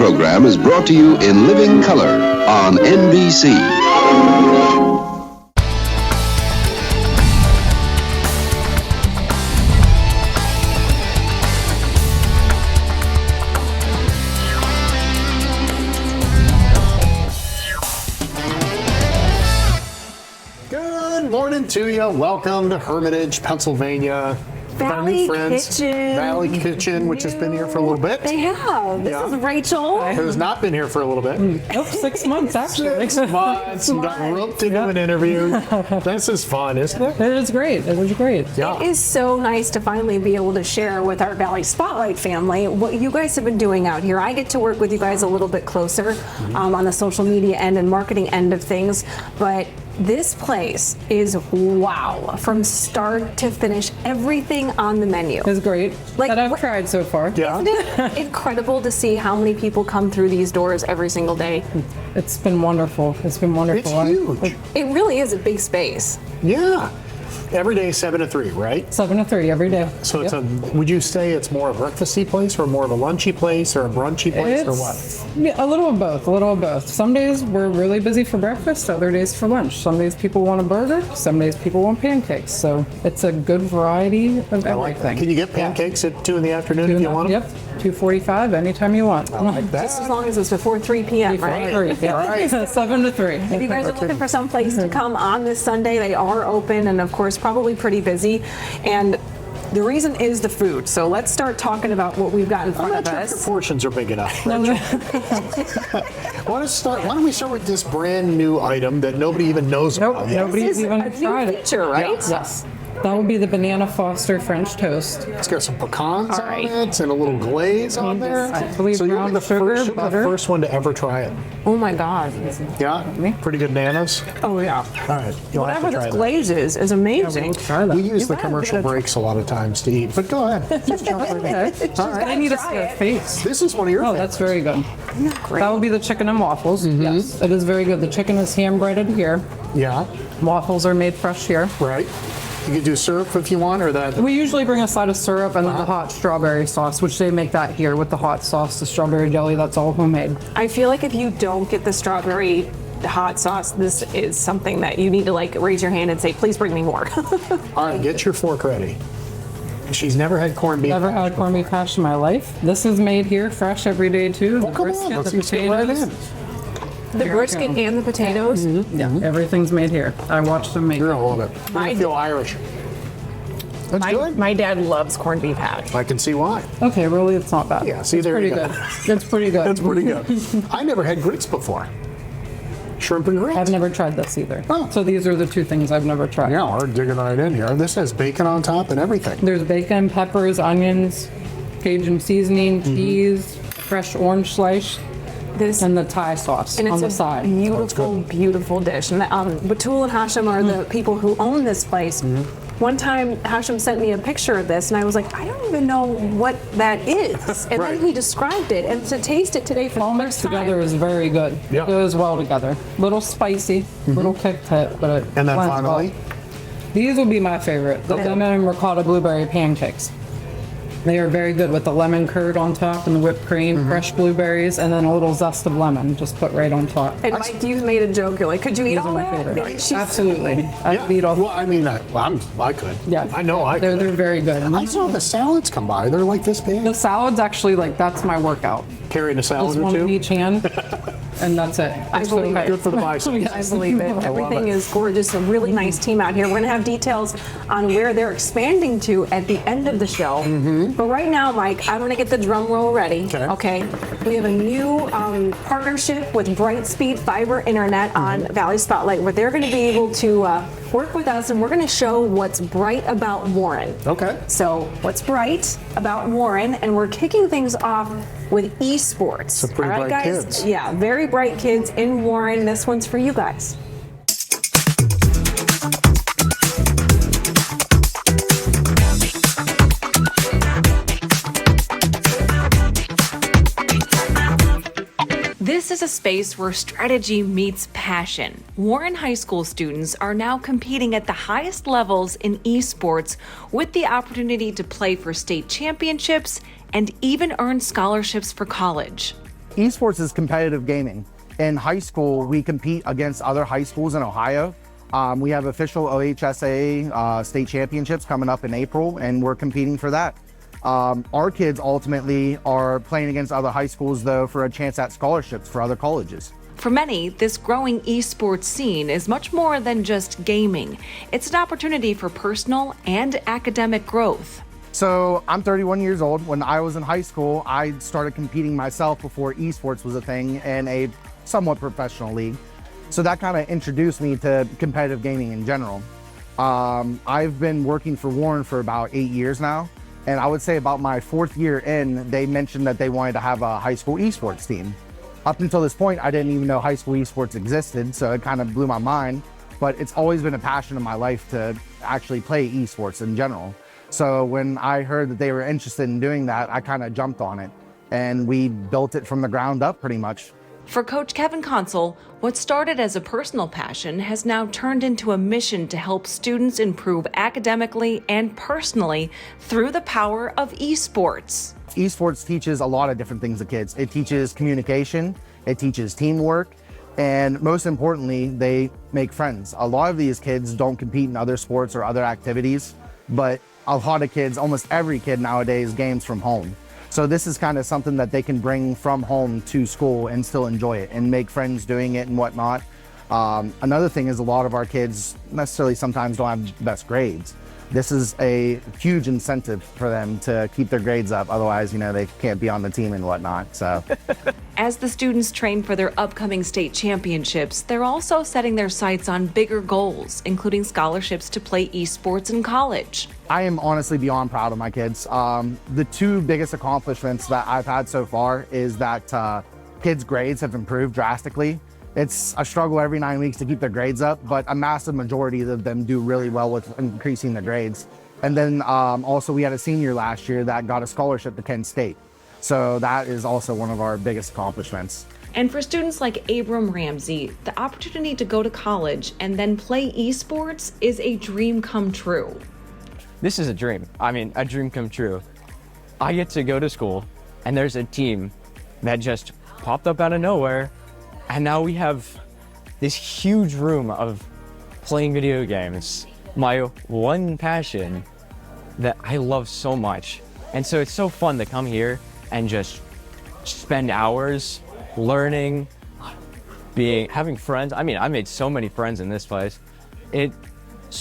program is brought to you in living color on NBC. Good morning to you. Welcome to Hermitage, Pennsylvania. Valley Kitchen. Valley Kitchen, which has been here for a little bit. They have. This is Rachel. Who's not been here for a little bit. Oh, 6 months actually. 6 months. Got roped into an interview. This is fun, isn't it? It was great. It was great. Yeah. It is so nice to finally be able to share with our Valley Spotlight family what you guys have been doing out here. I get to work with you guys a little bit closer on the social media end and marketing end of things, but this place is wow from start to finish. Everything on the menu. It was great. Like, that I've tried so far. Yeah. Isn't it incredible to see how many people come through these doors every single day? It's been wonderful. It's been wonderful. It's huge. It really is a big space. Yeah. Every day 7 to 3, right? 7 to 3 every day. So it's would you say it's more a breakfasty place or more of a lunchy place or a brunchy place or what? Yeah, a little of both. A little of both. Some days we're really busy for breakfast. Other days for lunch. Some days people want a burger. Some days people want pancakes. So it's a good variety of everything. Can you get pancakes at 2 in the afternoon if you want them? Yep. 2:45 anytime you want. I like that. Just as long as it's before 3 p.m., right? 3, yeah. Right. 7 to 3. If you guys are looking for some place to come on this Sunday, they are open and of course probably pretty busy. And the reason is the food. So let's start talking about what we've got in front of I'm not sure if us. the portions are big enough. Why don't we start with this brand new item that nobody even knows Nope, about yet? nobody's This is even a tried new it. feature, right? Yes. That would be the Banana Foster French toast. It's got some pecans All on right. it and a little glaze on there. I believe So you'll brown be the sugar, first, butter. first one to ever try it. Oh my God. Yeah? Pretty good nanas? Oh yeah. All right. You'll have Whatever to try this that. glaze is amazing. Try that. We use the gotta commercial give it a breaks a lot of times to eat, but go ahead. Just jump right in. I need to see a face. This is one of your Oh, favorites. that's very good. Great. That would be the chicken and waffles. Yes, it is very good. The chicken is hand breaded here. Yeah, Waffles are made fresh here. right. You can do syrup if you want, or that. We usually bring a side of syrup and then the hot strawberry sauce, which they make that here with the hot sauce, the strawberry jelly. That's all homemade. I feel like if you don't get the strawberry hot sauce, this is something that you need to like raise your hand and say, please bring me more. All right, get your fork ready. She's never had corned beef. Never had corned beef hash in my life. This is made here fresh every day too. Well, come on, let's the just get right in. The brisket and the potatoes. Yeah, everything's made here. I watched them make You're it. gonna love it. You're gonna feel Irish. That's good. My dad loves corned beef hash. I can see why. Okay, really, it's not bad. Yeah, see, it's there pretty you go. good. It's pretty good. That's pretty good. I never had grits before. Shrimp and grits. I've never tried this either. Oh. So these are the two things I've never tried. Yeah, we're digging right in here. This has bacon on top and everything. There's bacon, peppers, onions, Cajun seasoning, cheese, fresh orange slice, This and the Thai sauce and on the it's a side. beautiful, beautiful dish. And Batul and Hashem are the people who own this place. One time, Hashem sent me a picture of this, and I was like, I don't even know what that is. And Right. then he described it, and to taste it today for All the mixed first time. together is very good. Yeah. It goes well together. Little spicy, little kick to it, but it And then blends finally, well. These would be my favorite. The lemon and ricotta blueberry pancakes. They are very good with the lemon curd on top and the whipped cream, fresh blueberries, and then a little zest of lemon just put right on top. And Mike, you made a joke. You're like, could you eat These all are my that? favorite. She's- Absolutely. I'd eat all. Well, I mean, I could. Yeah. I know I They're could. very good. And I saw the salads come by. They're like this big. the salads actually, like, that's my workout. Carrying a salad Just or one in two. each hand, and that's it. I believe it. Good for the biceps. I believe it. Everything is gorgeous. A really nice team out here. We're going to have details on where they're expanding to at the end of the show. But right now, Mike, I'm going to get the drum roll ready. Okay. We have a new partnership with Brightspeed Fiber Internet on Valley Spotlight, where they're going to be able to work with us, and we're going to show what's bright about Warren. Okay. So, what's bright about Warren? And we're kicking things off with esports. So pretty All right, bright guys? kids. Yeah, very bright kids in Warren. This one's for you guys. This is a space where strategy meets passion. Warren High School students are now competing at the highest levels in esports with the opportunity to play for state championships and even earn scholarships for college. Esports is competitive gaming. In high school, we compete against other high schools in Ohio. We have official OHSAA state championships coming up in April, and we're competing for that. Our kids ultimately are playing against other high schools, though, for a chance at scholarships for other colleges. For many, this growing esports scene is much more than just gaming. It's an opportunity for personal and academic growth. So I'm 31 years old. When I was in high school, I started competing myself before esports was a thing in a somewhat professional league. So that kind of introduced me to competitive gaming in general. I've been working for Warren for about 8 years now. And I would say about my 4th year in, they mentioned that they wanted to have a high school esports team. Up until this point, I didn't even know high school esports existed, so it kind of blew my mind. But it's always been a passion of my life to actually play esports in general. So when I heard that they were interested in doing that, I kind of jumped on it. And we built it from the ground up pretty much. For Coach Kevin Consul, what started as a personal passion has now turned into a mission to help students improve academically and personally through the power of esports. Esports teaches a lot of different things to kids. It teaches communication, it teaches teamwork, and most importantly, they make friends. A lot of these kids don't compete in other sports or other activities, but a lot of kids, almost every kid nowadays, games from home. So this is kind of something that they can bring from home to school and still enjoy it and make friends doing it and whatnot. Another thing is a lot of our kids necessarily sometimes don't have the best grades. This is a huge incentive for them to keep their grades up. Otherwise, they can't be on the team and whatnot. So, As the students train for their upcoming state championships, they're also setting their sights on bigger goals, including scholarships to play esports in college. I am honestly beyond proud of my kids. The 2 biggest accomplishments that I've had so far is that kids' grades have improved drastically. It's a struggle every 9 weeks to keep their grades up, but a massive majority of them do really well with increasing their grades. And then also we had a senior last year that got a scholarship to Kent State. So that is also one of our biggest accomplishments. And for students like Abram Ramsey, the opportunity to go to college and then play esports is a dream come true. This is a dream. I mean, a dream come true. I get to go to school and there's a team that just popped up out of nowhere. And now we have this huge room of playing video games, my one passion that I love so much. And so it's so fun to come here and just spend hours learning, having friends. I mean, I made so many friends in this place. It's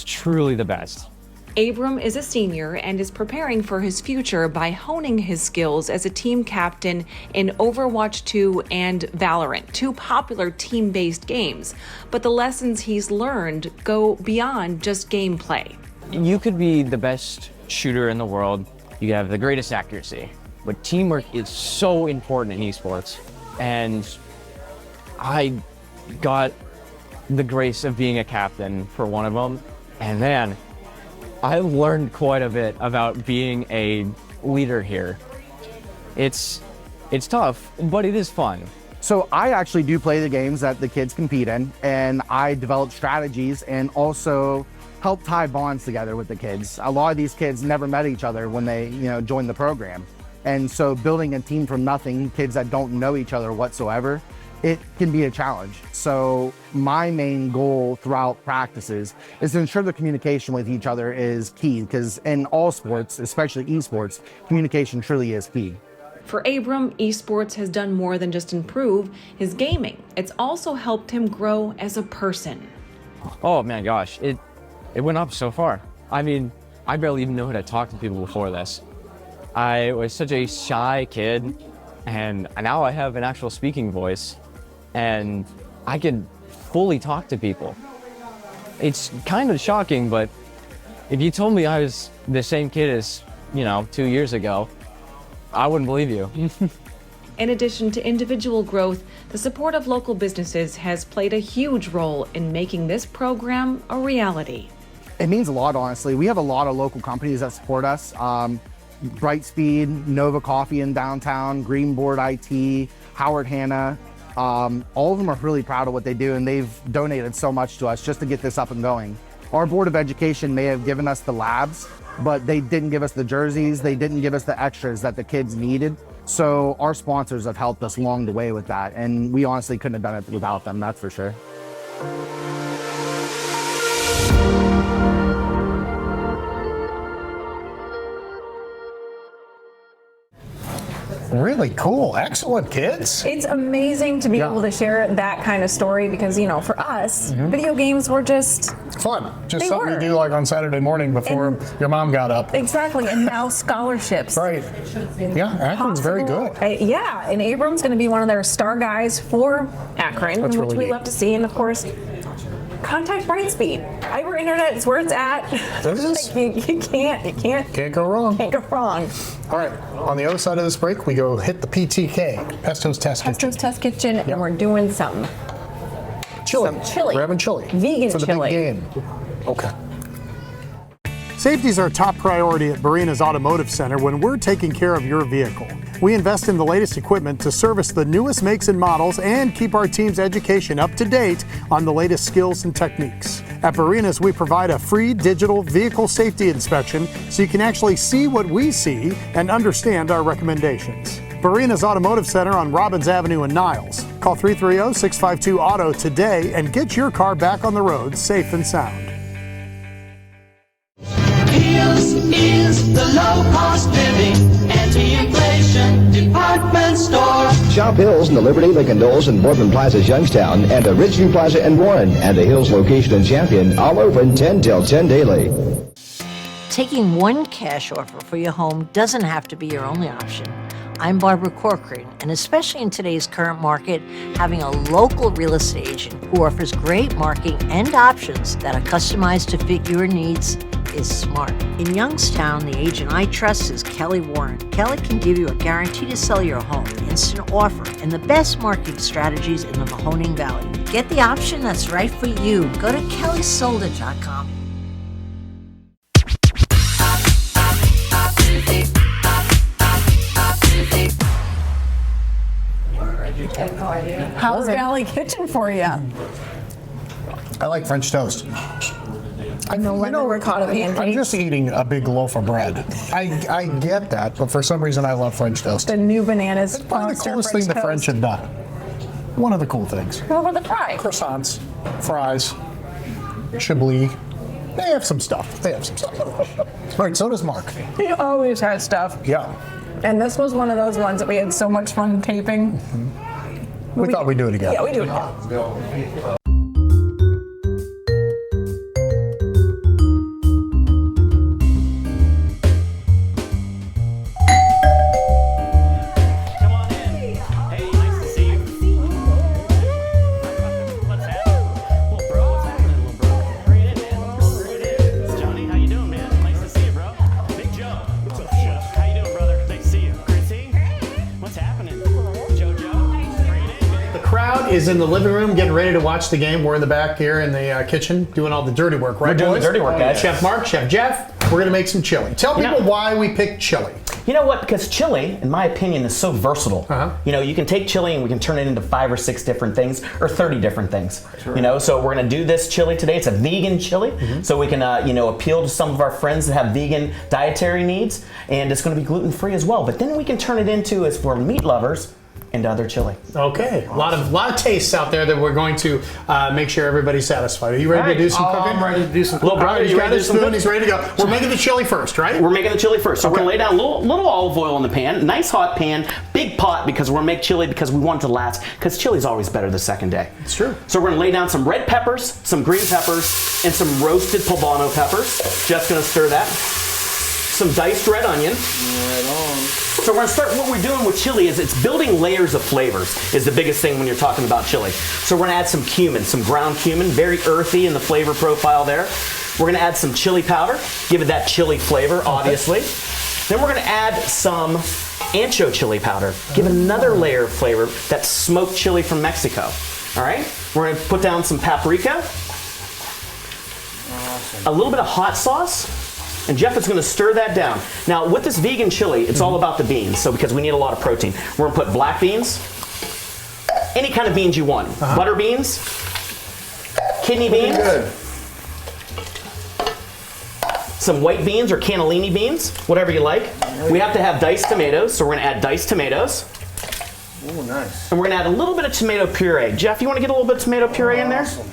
truly the best. Abram is a senior and is preparing for his future by honing his skills as a team captain in Overwatch 2 and Valorant, 2 popular team-based games. But the lessons he's learned go beyond just gameplay. You could be the best shooter in the world. You have the greatest accuracy. But teamwork is so important in esports. And I got the grace of being a captain for one of them. And man, I learned quite a bit about being a leader here. It's tough, but it is fun. So I actually do play the games that the kids compete in, and I develop strategies and also help tie bonds together with the kids. A lot of these kids never met each other when they, joined the program. And so building a team from nothing, kids that don't know each other whatsoever, it can be a challenge. So my main goal throughout practices is to ensure the communication with each other is key, because in all sports, especially esports, communication truly is key. For Abram, esports has done more than just improve his gaming. It's also helped him grow as a person. Oh man, gosh, it went up so far. I mean, I barely even knew how to talk to people before this. I was such a shy kid, and now I have an actual speaking voice. And I can fully talk to people. It's kind of shocking, but if you told me I was the same kid as, 2 years ago, I wouldn't believe you. In addition to individual growth, the support of local businesses has played a huge role in making this program a reality. It means a lot, honestly. We have a lot of local companies that support us. Brightspeed, Nova Coffee in downtown, Greenboard IT, Howard Hanna. All of them are really proud of what they do, and they've donated so much to us just to get this up and going. Our Board of Education may have given us the labs, but they didn't give us the jerseys, they didn't give us the extras that the kids needed So our sponsors have helped us along the way with that, and we honestly couldn't have done it without them, that's for sure. Really cool. Excellent, kids. It's amazing to be able to share that kind of story because, you know, for us, video games were just Fun. Just They something were. you do like on Saturday morning before your mom got up. exactly, and now scholarships. Right. Yeah, Akron's very good. Yeah, and Abram's going to be one of their star guys for Akron, That's which really we neat. love to see. And of course, contact Brightspeed. Fiber internet is where it's at. This is- Like, you can't Can't go wrong. go wrong. All right, on the other side of this break, we go hit the PTK, Pesto's Test Kitchen. Pesto's Test Kitchen, and we're doing some Chili. some chili. We're having chili. Vegan for the chili. big game. Okay. Safety is our top priority at Barina's Automotive Center when we're taking care of your vehicle. We invest in the latest equipment to service the newest makes and models and keep our team's education up to date on the latest skills and techniques. At Barina's, we provide a free digital vehicle safety inspection so you can actually see what we see and understand our recommendations. Barina's Automotive Center on Robbins Avenue in Niles. Call 330-652-AUTO today and get your car back on the road safe and sound. Hills is the low-cost living, anti-inflation department store. Shop Hills in the Liberty, Lincoln Knolls, and Boardman Plaza's Youngstown, and the Ridgeview Plaza in Warren, and the Hills location in Champion, all open 10 till 10 daily. Taking one cash offer for your home doesn't have to be your only option. I'm Barbara Corcoran, and especially in today's current market, having a local real estate agent who offers great marketing and options that are customized to fit your needs is smart. In Youngstown, the agent I trust is Kelly Warren. Kelly can give you a guarantee to sell your home, instant offer, and the best marketing strategies in the Mahoning Valley. Get the option that's right for you. Go to kellysolder.com. How's Valley Kitchen for you? I like French toast. No lemon ricotta I'm pancakes. just eating a big loaf of bread. I get that, but for some reason I love French toast. The new bananas. It's probably the Foster coolest thing the French toast. have done. One of the cool things. What about the fry? Croissants, fries, Chablis. They have some stuff. All right, so does Mark. He always has stuff. Yeah. And this was one of those ones that we had so much fun taping. We thought we'd do it again. Yeah, we do it again. Is in the living room getting ready to watch the game. We're in the back here in the kitchen doing all the dirty work, right? We're doing boys? the dirty work, guys. Chef Mark, Chef Jeff, we're going to make some chili. Tell people why we picked chili. You know what? Because chili, in my opinion, is so versatile. You know, you can take chili and we can turn it into 5 or 6 different things, or 30 different things. You know, so we're going to do this chili today. It's a vegan chili, so we can, you know, appeal to some of our friends that have vegan dietary needs, and it's going to be gluten-free as well. But then we can turn it into, as for meat lovers, into other chili. Okay, a lot of tastes out there that we're going to make sure everybody's satisfied. Are you ready to do some cooking? I'm ready to do some cooking. Little brother, he's got his spoon, he's ready to go. We're making the chili first, right? We're making the chili first. So we're gonna lay down a little olive oil in the pan, nice hot pan, big pot, because we're gonna make chili because we want it to last, because chili's always better the second day. It's true. So we're gonna lay down some red peppers, some green peppers, and some roasted poblano peppers. Just gonna stir that. Some diced red onion. Right on. So we're gonna start, what we're doing with chili is it's building layers of flavors is the biggest thing when you're talking about chili. So we're gonna add some cumin, some ground cumin, very earthy in the flavor profile there. We're gonna add some chili powder, give it that chili flavor, obviously. Then we're gonna add some ancho chili powder, give it another layer of flavor, that smoked chili from Mexico. All right? We're gonna put down some paprika, a little bit of hot sauce, and Jeff is going to stir that down. Now, with this vegan chili, it's all about the beans, so because we need a lot of protein. We're going to put black beans, any kind of beans you want. Butter beans, kidney beans, some white beans or cannellini beans, whatever you like. We have to have diced tomatoes, so we're gonna add diced tomatoes. Oh, nice. And we're gonna add a little bit of tomato puree. Jeff, you wanna get a little bit of tomato puree in there? Awesome.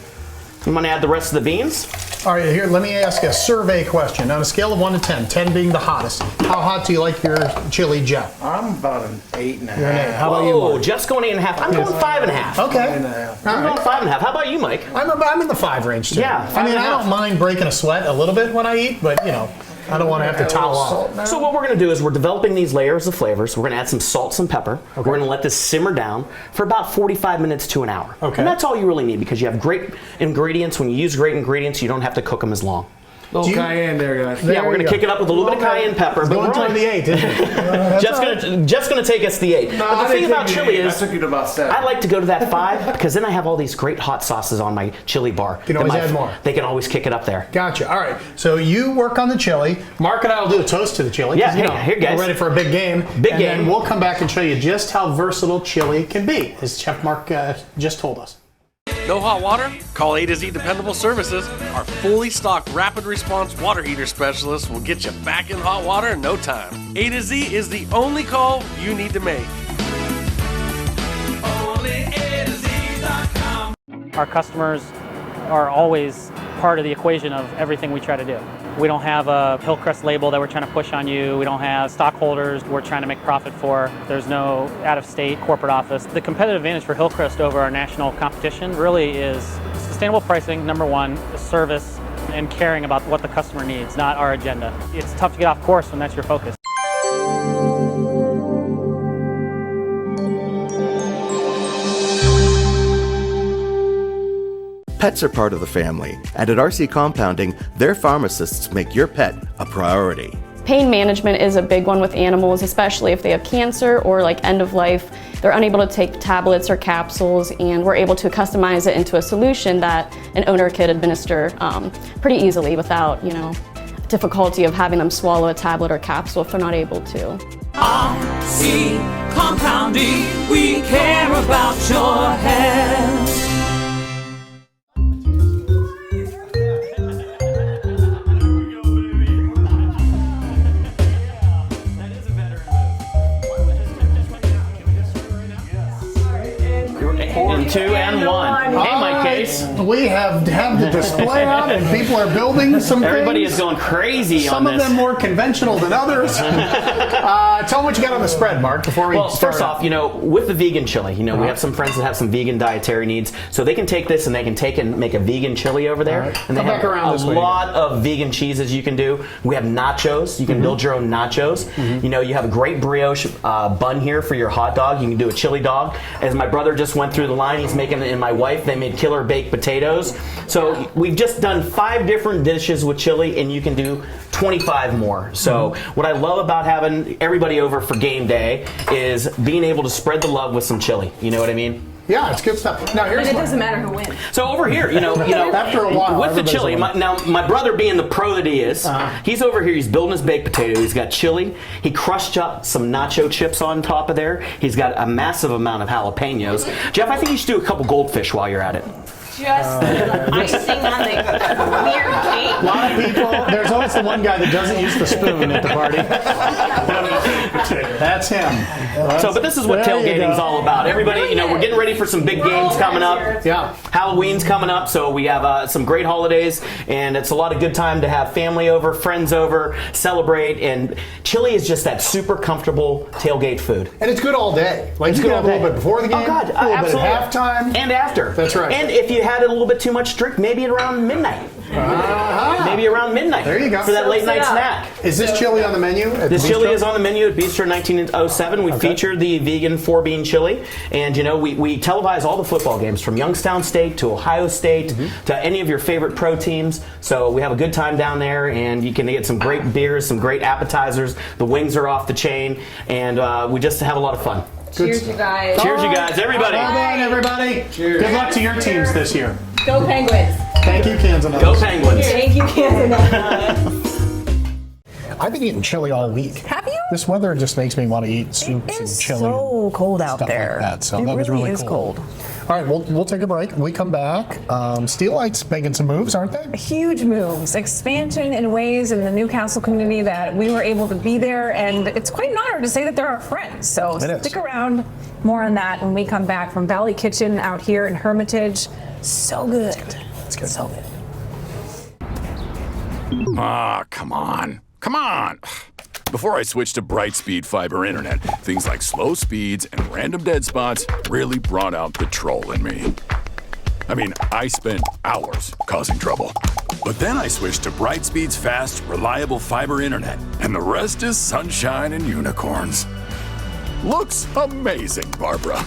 I'm gonna add the rest of the beans. All right, here, let me ask a survey question. On a scale of 1 to 10, 10 being the hottest, how hot do you like your chili, Jeff? I'm about an 8.5. You're an 8. How about you, Oh, Mark? Jeff's going 8.5. I'm going 5.5. Okay. I'm going 5.5. How about you, Mike? I'm in the 5 range, too. Yeah, I mean, I 5.5. don't mind breaking a sweat a little bit when I eat, but, you know, I don't want to have to towel off. So what we're going to do is we're developing these layers of flavors. We're going to add some salt, some pepper. We're going to let this simmer down for about 45 minutes to an hour. Okay. And that's all you really need because you have great ingredients. When you use great ingredients, you don't have to cook them as long. Little cayenne there, guys. Yeah, we're going to kick it up with a little bit of cayenne pepper. But Going we're toward the 8, isn't it? just gonna take us the 8. But the thing about chili is, I took you to about 7. I like to go to that 5 because then I have all these great hot sauces on my chili bar. You can always add more. They can always kick it up there. Gotcha. All right. So you work on the chili. Mark and I will do a toast to the chili. 'cause, Yeah, you know, here, guys. We're ready for a big game. Big and game. then we'll come back and show you just how versatile chili can be, as Chef Mark just told us. No hot water? Call A to Z Dependable Services. Our fully stocked rapid response water heater specialist will get you back in hot water in no time. A to Z is the only call you need to make. Only A to Z.com. Our customers are always part of the equation of everything we try to do. We don't have a Hillcrest label that we're trying to push on you. We don't have stockholders we're trying to make profit for. There's no out-of-state corporate office. The competitive advantage for Hillcrest over our national competition really is sustainable pricing, number one, service, and caring about what the customer needs, not our agenda. It's tough to get off course when that's your focus. Pets are part of the family, and at RC Compounding, their pharmacists make your pet a priority. Pain management is a big one with animals, especially if they have cancer or like end of life. They're unable to take tablets or capsules, and we're able to customize it into a solution that an owner could administer pretty easily without, you know, difficulty of having them swallow a tablet or capsule if they're not able to. RC Compounding, we care about your health. And 2 and 1. Hey, Mike Case. We have the display out, and people are building some Everybody things. is going crazy Some on of this. them more conventional than others. Tell them what you got on the spread, Mark, before we Well, start. first off, you know, with the vegan chili, you know, we have some friends that have some vegan dietary needs, so they can take this and they can take and make a vegan chili over there. Right. And they Come back have around a this way. lot of vegan cheeses you can do. We have nachos. You can build your own nachos. You know, you have a great brioche bun here for your hot dog. You can do a chili dog. As my brother just went through the line, he's making it, and my wife, they made killer baked potatoes. So we've just done 5 different dishes with chili, and you can do 25 more. So what I love about having everybody over for game day is being able to spread the love with some chili. You know what I mean? Yeah, it's good stuff. Now here's And it one. doesn't matter who wins. So over here, you know, After a while, with the everybody's chili. winning. My brother, being the pro that he is, he's over here. He's building his baked potato. He's got chili. He crushed up some nacho chips on top of there. He's got a massive amount of jalapenos. Jeff, I think you should do a couple goldfish while you're at it. Just icing on the weird cake. A lot of people, there's always the one guy that doesn't use the spoon at the party. That's him. But this is what There you tailgating's go. all about. Everybody, you know, we're getting ready for some big games coming up. Yeah. Halloween's coming up, so we have some great holidays, and it's a lot of good time to have family over, friends over, celebrate, and chili is just that super comfortable tailgate food. And it's good all day. Like, you good can have a all little day. bit before the game, Oh, God, a little absolutely. bit at halftime. And after. That's right. And if you had a little bit too much drink, maybe at around midnight. Maybe around midnight. There you go. For that late night it up. snack. Is this chili on the menu at This the chili bistro? is on the menu at Bistro 1907. We feature the vegan 4-bean chili. And, you know, we televise all the football games from Youngstown State to Ohio State to any of your favorite pro teams. So we have a good time down there, and you can get some great beers, some great appetizers. The wings are off the chain, and we just have a lot of fun. Cheers, you guys. Cheers, you guys. Everybody. Well done, everybody. Cheers. Good luck to your teams this year. Go Penguins. Thank you, Canzonetta. Go Penguins. Thank you, Canzonetta. I've been eating chili all week. Have you? This weather just makes me want to eat soups and It's chili. so cold out stuff there. Like that, so it that was really is cool. cold. All right, we'll take a break. When we come back, Steelite's making some moves, aren't they? Huge moves, expansion in ways in the Newcastle community that we were able to be there, and it's quite an honor to say that they're our friends. So stick around, more on that when we come back from Valley Kitchen out here in Hermitage. So good. It's good. So good. Ah, come on. Come on. Before I switched to Brightspeed fiber internet, things like slow speeds and random dead spots really brought out the troll in me. I mean, I spent hours causing trouble. But then I switched to Brightspeed's fast, reliable fiber internet, and the rest is sunshine and unicorns. Looks amazing, Barbara.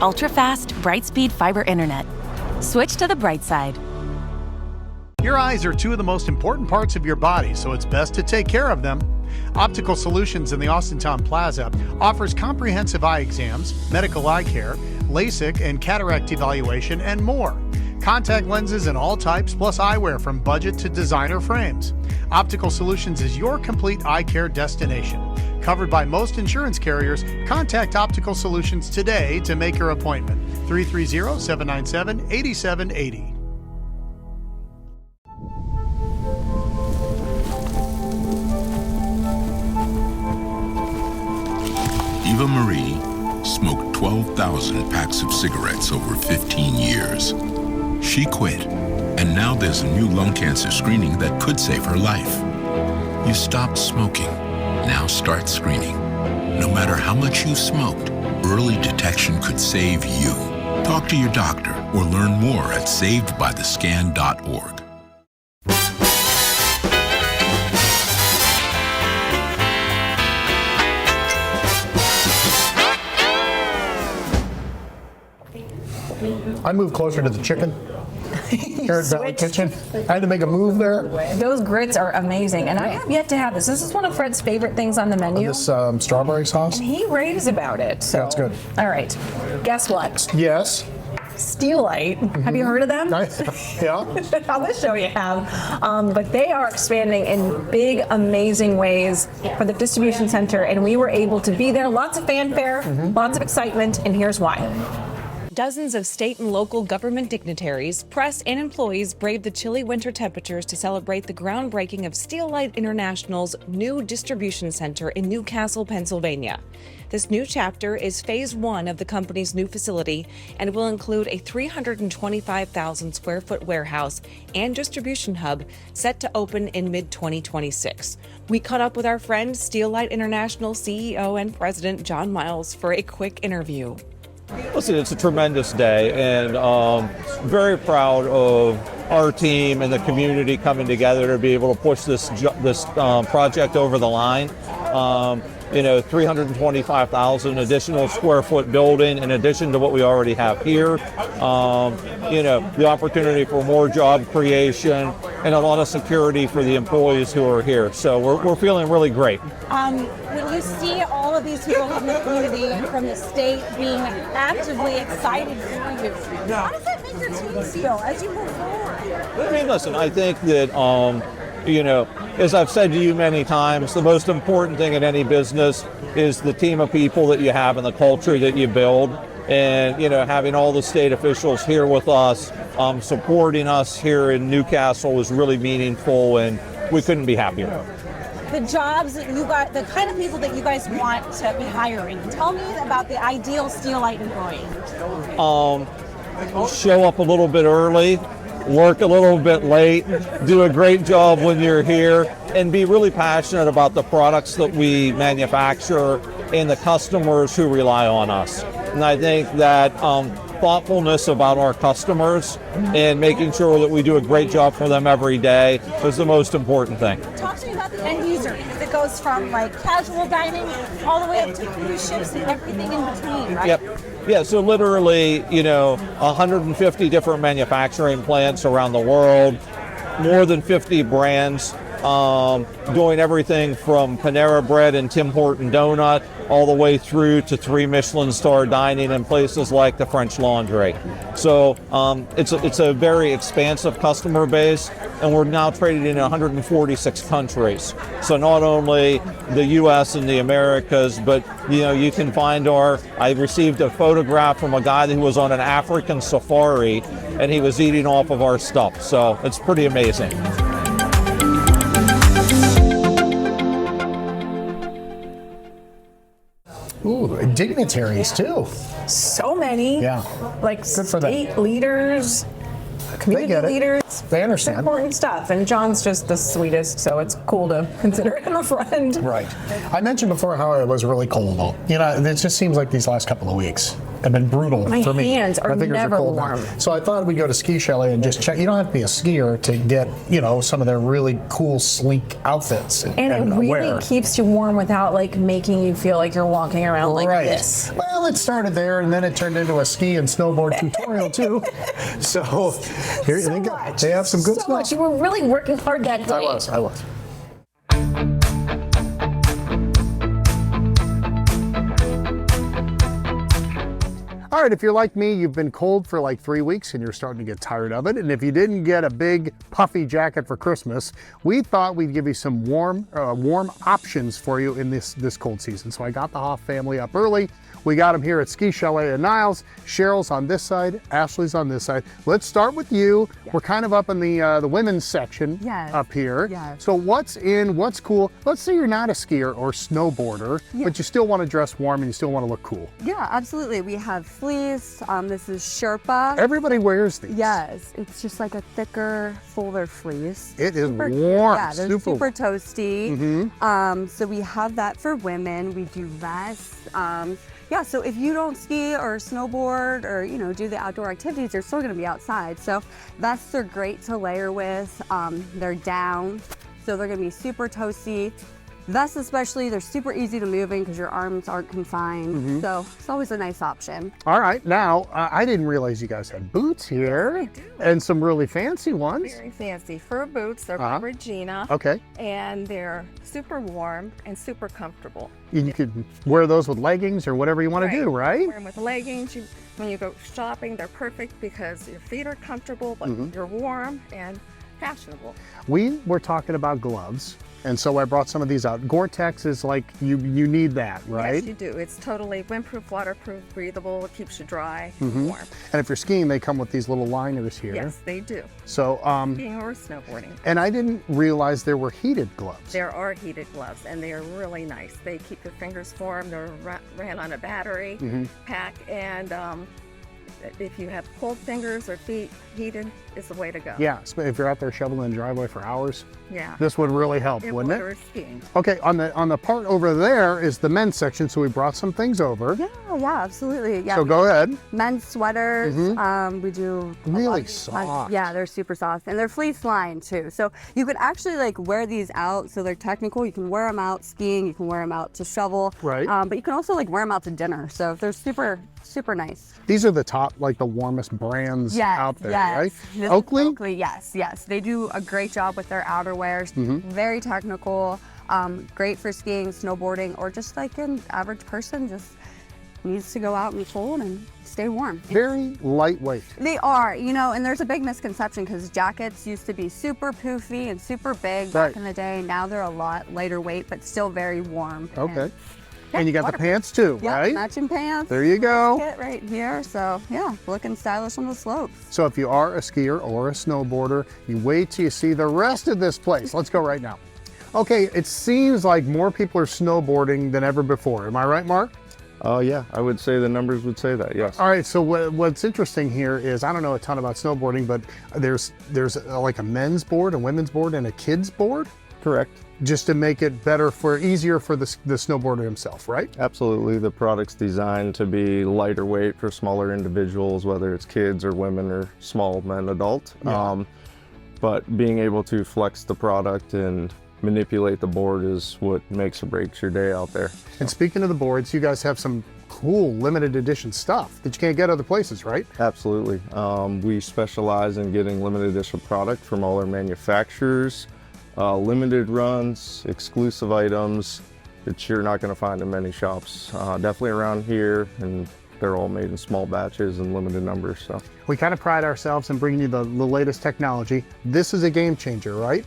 Ultra-fast, Brightspeed fiber internet. Switch to the bright side. Your eyes are two of the most important parts of your body, so it's best to take care of them. Optical Solutions in the Austintown Plaza offers comprehensive eye exams, medical eye care, LASIK and cataract evaluation, and more. Contact lenses in all types, plus eyewear from budget to designer frames. Optical Solutions is your complete eye care destination. Covered by most insurance carriers, contact Optical Solutions today to make your appointment. 330-797-8780. Eva Marie smoked 12,000 packs of cigarettes over 15 years. She quit, and now there's a new lung cancer screening that could save her life. You stopped smoking. Now start screening. No matter how much you smoked, early detection could save you. Talk to your doctor or learn more at savedbythescan.org. I moved closer to the chicken here at Valley Kitchen. I had to make a move there. Those grits are amazing, and I have yet to have this. This is one of Fred's favorite things on the menu. This strawberry sauce? And he raves about it. So. That's good. All right. Guess what? Yes. Steelite. Have you heard of them? Yeah. On this show you have. But they are expanding in big, amazing ways for the distribution center, and we were able to be there. Lots of fanfare, lots of excitement, and here's why. Dozens of state and local government dignitaries, press, and employees braved the chilly winter temperatures to celebrate the groundbreaking of Steelite International's new distribution center in Newcastle, Pennsylvania. This new chapter is phase 1 of the company's new facility and will include a 325,000 square foot warehouse and distribution hub set to open in mid-2026. We caught up with our friend, Steelite International CEO and President John Niles, for a quick interview. Listen, it's a tremendous day, and very proud of our team and the community coming together to be able to push this project over the line. 325,000 additional square foot building in addition to what we already have here. The opportunity for more job creation and a lot of security for the employees who are here. So we're feeling really great. When you see all of these people from the community and from the state being actively excited for you, how does that make your team feel as you move forward? I mean, listen, I think that, as I've said to you many times, the most important thing in any business is the team of people that you have and the culture that you build. And, having all the state officials here with us, supporting us here in Newcastle was really meaningful, and we couldn't be happier. The jobs that you got, the kind of people that you guys want to be hiring. Tell me about the ideal Steelite employee. Show up a little bit early, work a little bit late, do a great job when you're here, and be really passionate about the products that we manufacture and the customers who rely on us. And I think that thoughtfulness about our customers and making sure that we do a great job for them every day is the most important thing. Talk to me about the end user, because it goes from casual dining all the way up to cruise ships and everything in between, right? Yep. Yeah, so literally, 150 different manufacturing plants around the world, more than 50 brands doing everything from Panera Bread and Tim Horton Donut all the way through to 3 Michelin star dining in places like the French Laundry. So it's a very expansive customer base, and we're now traded in 146 countries. So not only the U.S. and the Americas, but you can find I received a photograph from a guy who was on an African safari, and he was eating off of our stuff. So it's pretty amazing. Ooh, dignitaries too. So many. Yeah. Like Good for them. state leaders, community get it. leaders. They understand. Important stuff. And John's just the sweetest, so it's cool to consider him a friend. Right. I mentioned before how it was really cold. It just seems like these last couple of weeks have been brutal My for me. hands are My fingers never cold warm. now. So I thought we'd go to Ski Chalet and just check. You don't have to be a skier to get, some of their really cool, sleek outfits. And it really wear. keeps you warm without making you feel like you're walking around like this. Well, it started there, and then it turned into a ski and snowboard tutorial too. So here they have some good So stuff. much. You were really working hard that day. I was. All right, if you're like me, you've been cold for like 3 weeks and you're starting to get tired of it. And if you didn't get a big puffy jacket for Christmas, we thought we'd give you some warm options for you in this cold season. So I got the Hoff family up early. We got them here at Ski Chalet in Niles. Cheryl's on this side, Ashley's on this side. Let's start with you. Yes. We're kind of up in the women's section up here. Yes. So what's cool? Let's say you're not a skier or snowboarder, but you still want to dress warm and you still want to look cool. Yeah, absolutely. We have fleece. This is Sherpa. Everybody wears these. Yes, it's just like a thicker, fuller fleece. It is warm. Yeah, they're super warm. toasty. Mm-hmm. So we have that for women. We do vests. Yeah, so if you don't ski or snowboard or, do the outdoor activities, you're still gonna be outside. So vests are great to layer with. They're down, so they're gonna be super toasty. Vests especially, they're super easy to move in because your arms aren't confined. So it's always a nice option. All right, now, I didn't realize you guys had boots here. And some really fancy ones. Very fancy fur boots. They're by Regina. Okay. And they're super warm and super comfortable. You could wear those with leggings or whatever you want to do, right? Wear them with leggings. When you go shopping, they're perfect because your feet are comfortable, but you're warm and fashionable. We were talking about gloves, and so I brought some of these out. Gore-Tex is like, you need that, right? Yes, you do. It's totally windproof, waterproof, breathable. It keeps you dry, Mm-hmm. warm. And if you're skiing, they come with these little liners here. Yes, they do. So, skiing or snowboarding. And I didn't realize there were heated gloves. There are heated gloves, and they are really nice. They keep your fingers warm. They're ran on a battery pack, and if you have cold fingers or feet, heated is the way to go. Yeah, if you're out there shoveling the driveway for hours, yeah, this would really help, wouldn't it? Or skiing. Okay, on the part over there is the men's section, so we brought some things over. Yeah, absolutely. Yeah. So go ahead. Men's sweaters. We do really soft. Yeah, they're super soft, and they're fleece lined too. So you can actually wear these out. So they're technical. You can wear them out skiing. You can wear them out to shovel. Right. But you can also wear them out to dinner. So they're super nice. These are the top, the warmest brands out there, right? This Oakley? is Oakley, yes. They do a great job with their outerwear. Very technical, great for skiing, snowboarding, or just an average person just needs to go out in the cold and stay warm. Very lightweight. They are, and there's a big misconception because jackets used to be super poofy and super big back in the day. Now they're a lot lighter weight, but still very warm. Okay. And you got the pants too, right? Matching pants. There you go. Kit right here. So yeah, looking stylish on the slopes. So if you are a skier or a snowboarder, you wait till you see the rest of this place. Let's go right now. Okay, it seems like more people are snowboarding than ever before. Am I right, Mark? Yeah, I would say the numbers would say that, yes. All right, so what's interesting here is, I don't know a ton about snowboarding, but there's a men's board, a women's board, and a kids board? Correct. Just to make it easier for the snowboarder himself, right? Absolutely. The product's designed to be lighter weight for smaller individuals, whether it's kids or women or small men, adult. Yeah. But being able to flex the product and manipulate the board is what makes or breaks your day out there. And speaking of the boards, you guys have some cool limited edition stuff that you can't get other places, right? Absolutely. We specialize in getting limited edition product from all our manufacturers. limited runs, exclusive items that you're not going to find in many shops. Definitely around here, and they're all made in small batches and limited numbers. So We kind of pride ourselves in bringing you the latest technology. This is a game changer, right?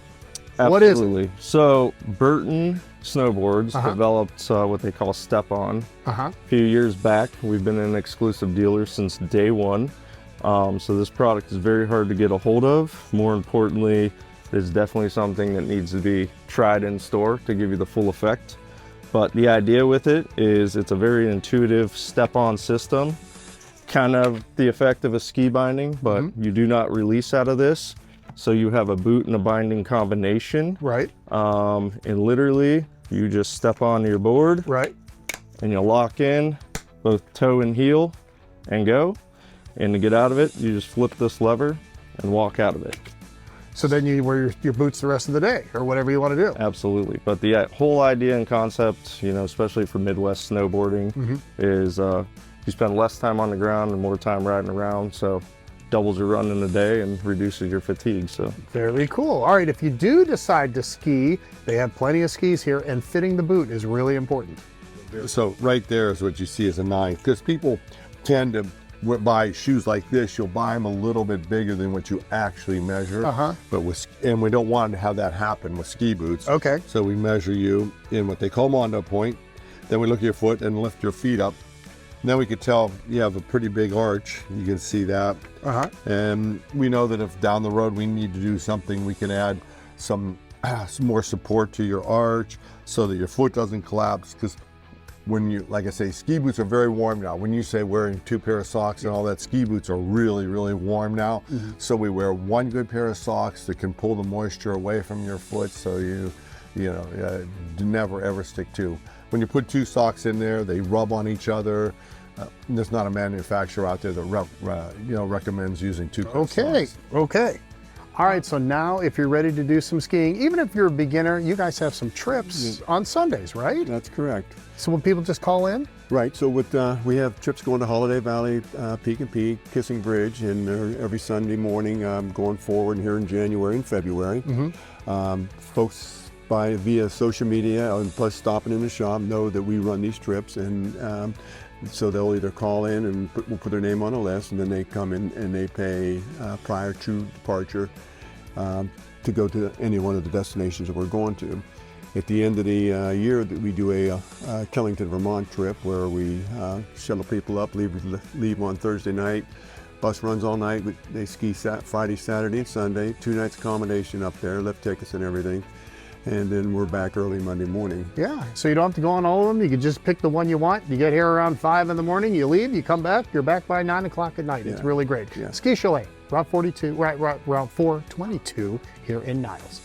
Absolutely. What is it? So Burton Snowboards developed what they call Step-On. A few years back. We've been an exclusive dealer since day one. So this product is very hard to get a hold of. More importantly, it's definitely something that needs to be tried in store to give you the full effect. But the idea with it is it's a very intuitive step-on system, kind of the effect of a ski binding, but you do not release out of this. So you have a boot and a binding combination. Right. And literally you just step on your board. Right. And you lock in both toe and heel and go. And to get out of it, you just flip this lever and walk out of it. So then you wear your boots the rest of the day, or whatever you want to do. Absolutely. But the whole idea and concept, you know, especially for Midwest snowboarding, is you spend less time on the ground and more time riding around. So doubles your run in a day and reduces your fatigue. So very cool. All right, if you do decide to ski, they have plenty of skis here, and fitting the boot is really important. So right there is what you see as a 9, because people tend to buy shoes like this. You'll buy them a little bit bigger than what you actually measure. But and we don't want to have that happen with ski boots. Okay. So we measure you in what they call mondo point. Then we look at your foot and lift your feet up. And then we could tell you have a pretty big arch. You can see that. And we know that if down the road we need to do something, we can add some more support to your arch so that your foot doesn't collapse. Because when you, like I say, ski boots are very warm now. When you say wearing 2 pair of socks and all that, ski boots are really, really warm now. So we wear 1 good pair of socks that can pull the moisture away from your foot, so you never ever stick 2. When you put 2 socks in there, they rub on each other. There's not a manufacturer out there that recommends using 2 pairs of socks. Okay. All right, so now if you're ready to do some skiing, even if you're a beginner, you guys have some trips on Sundays, right? That's correct. So will people just call in? Right, so we have trips going to Holiday Valley, Peak and Peak, Kissing Bridge, and they're every Sunday morning going forward here in January and February. Folks via social media and plus stopping in the shop know that we run these trips, and so they'll either call in and we'll put their name on a list, and then they come in and they pay prior to departure to go to any one of the destinations that we're going to. At the end of the year, we do a Killington, Vermont trip where we shuttle people up, leave on Thursday night. Bus runs all night. They ski Friday, Saturday, and Sunday. 2 nights accommodation up there, lift tickets and everything. And then we're back early Monday morning. Yeah, so you don't have to go on all of them. You can just pick the one you want. You get here around 5 in the morning, you leave, you come back, you're back by 9 o'clock at night. It's really great. Ski Chalet, Route 422 here in Niles.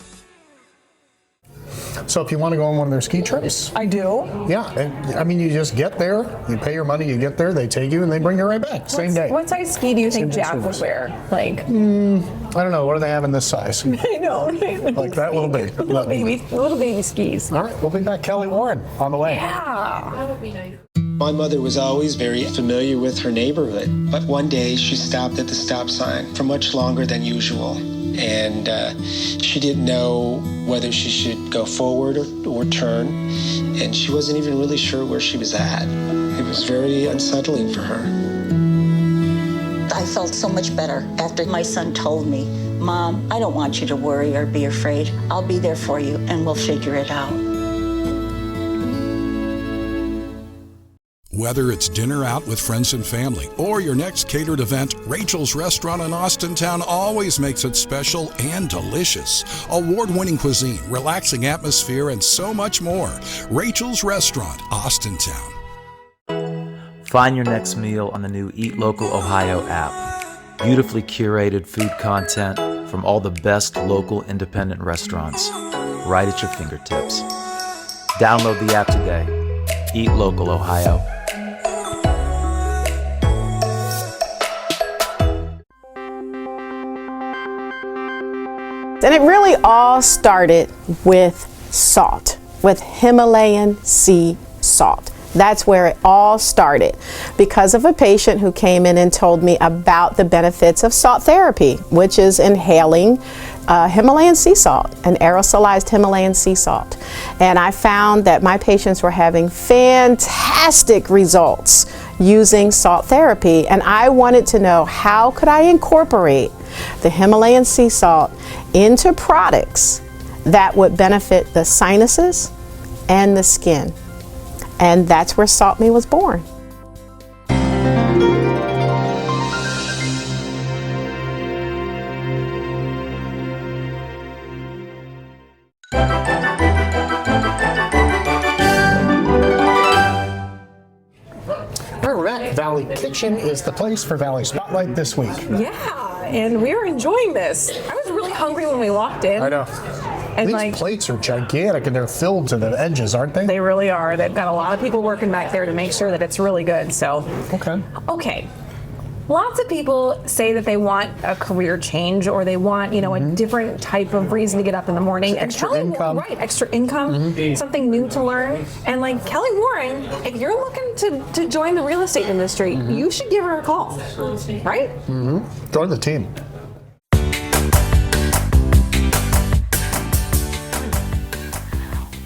So if you want to go on one of their ski trips. I do. Yeah, and I mean, you just get there, you pay your money, you get there, they take you and they bring you right back, same day. What size ski do you think Jack would wear? Like, I don't know, what do they have in this size? I know. Like that little big. Little baby skis. All right, we'll be back. Kelly Warren on the way. Yeah. That would be nice. My mother was always very familiar with her neighborhood, but one day she stopped at the stop sign for much longer than usual. And she didn't know whether she should go forward or turn, and she wasn't even really sure where she was at. It was very unsettling for her. I felt so much better after my son told me, "Mom, I don't want you to worry or be afraid. I'll be there for you and we'll figure it out." Whether it's dinner out with friends and family or your next catered event, Rachel's Restaurant in Austintown always makes it special and delicious. Award-winning cuisine, relaxing atmosphere, and so much more. Rachel's Restaurant, Austintown. Find your next meal on the new Eat Local Ohio app. Beautifully curated food content from all the best local independent restaurants, right at your fingertips. Download the app today. Eat Local Ohio. And it really all started with salt, with Himalayan sea salt. That's where it all started, because of a patient who came in and told me about the benefits of salt therapy, which is inhaling Himalayan sea salt, an aerosolized Himalayan sea salt. And I found that my patients were having fantastic results using salt therapy. And I wanted to know, how could I incorporate the Himalayan sea salt into products that would benefit the sinuses and the skin? And that's where Salt Me was born. Valley Kitchen is the place for Valley Spotlight this week. Yeah, and we were enjoying this. I was really hungry when we walked in. I know. And these plates are gigantic and they're filled to the edges, aren't they? They really are. They've got a lot of people working back there to make sure that it's really good. So, okay. Lots of people say that they want a career change, or they want, a different type of reason to get up in the morning. Extra income. Right, extra income, something new to learn. And like Kelly Warren, if you're looking to join the real estate industry, you should give her a call, right? Join the team.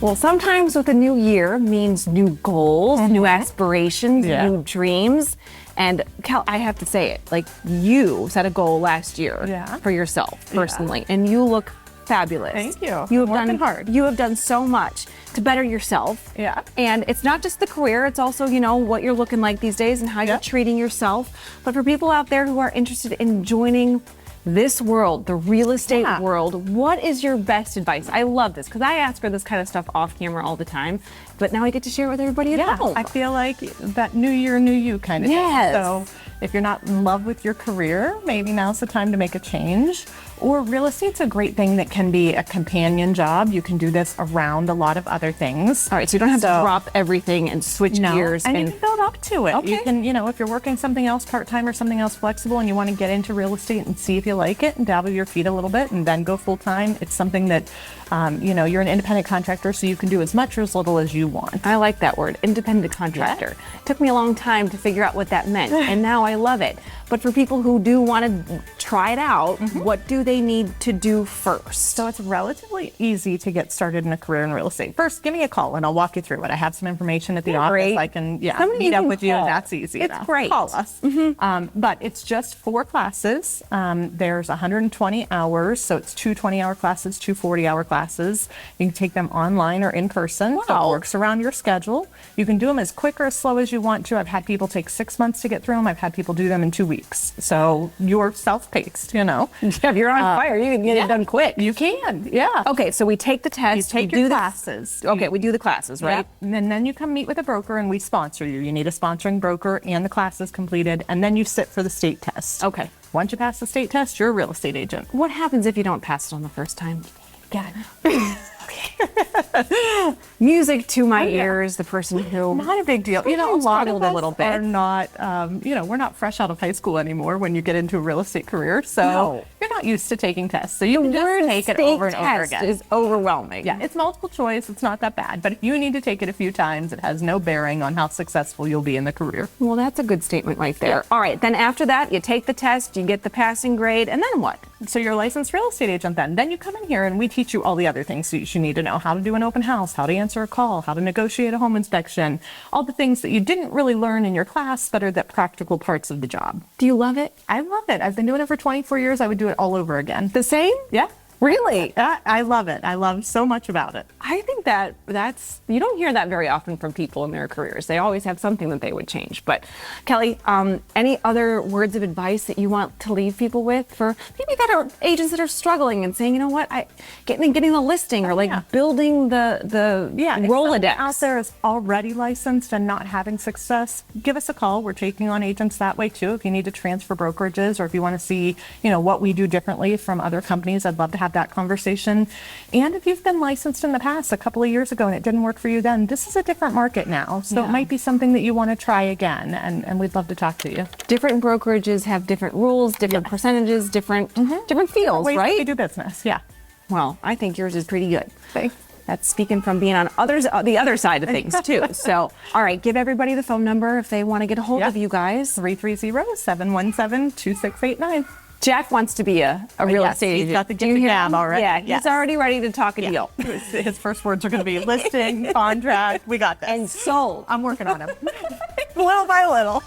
Well, sometimes with a new year means new goals, new aspirations, new dreams. And Cal, I have to say it, like, you set a goal last year for yourself personally, and you look fabulous. Thank you. You have Working done hard. You have done so much to better yourself. Yeah. And it's not just the career, it's also, what you're looking like these days and how you're treating yourself. But for people out there who are interested in joining this world, the real estate world, what is your best advice? I love this because I ask her this kind of stuff off camera all the time, but now I get to share it with everybody at home. I feel like that new year, new you kind of thing. So if you're not in love with your career, maybe now's the time to make a change. Or real estate's a great thing that can be a companion job. You can do this around a lot of other things. All right, so you don't have to drop everything and switch gears. And you can build up to it. Okay. You can, if you're working something else part-time or something else flexible and you want to get into real estate and see if you like it and dabble your feet a little bit and then go full-time, it's something that, you're an independent contractor, so you can do as much or as little as you want. I like that word, independent contractor. It took me a long time to figure out what that meant, and now I love it. But for people who do want to try it out, what do they need to do first? So it's relatively easy to get started in a career in real estate. First, give me a call and I'll walk you through it. I have some information at the office. Great. I can Somebody meet up with you, call. and that's easy. It's great. Call us. But it's just 4 classes. There's 120 hours, so it's 2 20-hour classes, 2 40-hour classes. You can take them online or in person. So it works around your schedule. You can do them as quick or as slow as you want to. I've had people take 6 months to get through them. I've had people do them in 2 weeks. So you're self-paced, Yeah, if you're on fire, you can get it done quick. You can, yeah. Okay, so we take the test. You take your classes. Okay, we do the classes, right? Yep. And then you come meet with a broker and we sponsor you. You need a sponsoring broker and the class is completed, and then you sit for the state test. Okay. Once you pass the state test, you're a real estate agent. What happens if you don't pass it on the first time? Got it. Music to my ears, the person who... Not a big deal. A lot of us are not, we're not fresh out of high school anymore when you get into a real estate career. So you're not used to taking tests. So you can just take it over and over again. Is overwhelming. Yeah, it's multiple choice. It's not that bad. But if you need to take it a few times, it has no bearing on how successful you'll be in the career. Well, that's a good statement right there. Yeah. All right, then after that, you take the test, you get the passing grade, and then what? So you're a licensed real estate agent then. Then you come in here and we teach you all the other things that you need to know. How to do an open house, how to answer a call, how to negotiate a home inspection, all the things that you didn't really learn in your class but are the practical parts of the job. Do you love it? I love it. I've been doing it for 24 years. I would do it all over again. The same? Yeah. Really? I love it. I love so much about it. I think that's, you don't hear that very often from people in their careers. They always have something that they would change. But Kelly, any other words of advice that you want to leave people with for maybe that are agents that are struggling and saying, you know what, getting the listing or building the Rolodex out there is already licensed and not having success, give us a call. We're taking on agents that way too. If you need to transfer brokerages or if you want to see, what we do differently from other companies, I'd love to have that conversation. And if you've been licensed in the past a couple of years ago and it didn't work for you then, this is a different market now. So it might be something that you want to try again, and we'd love to talk to you. Different brokerages have different rules, different percentages, different feels, ways right? to do business, yeah. Well, I think yours is pretty good. Thanks. That's speaking from being on the other side of things too. So, all right, give everybody the phone number if they want to get a hold of you guys. 330-717-2689. Jack wants to be a real estate agent. He's got the gift of gab already. Yeah, he's already ready to talk a deal. His first words are going to be listing, contract, we got this. And sold. I'm working on him. Little by little.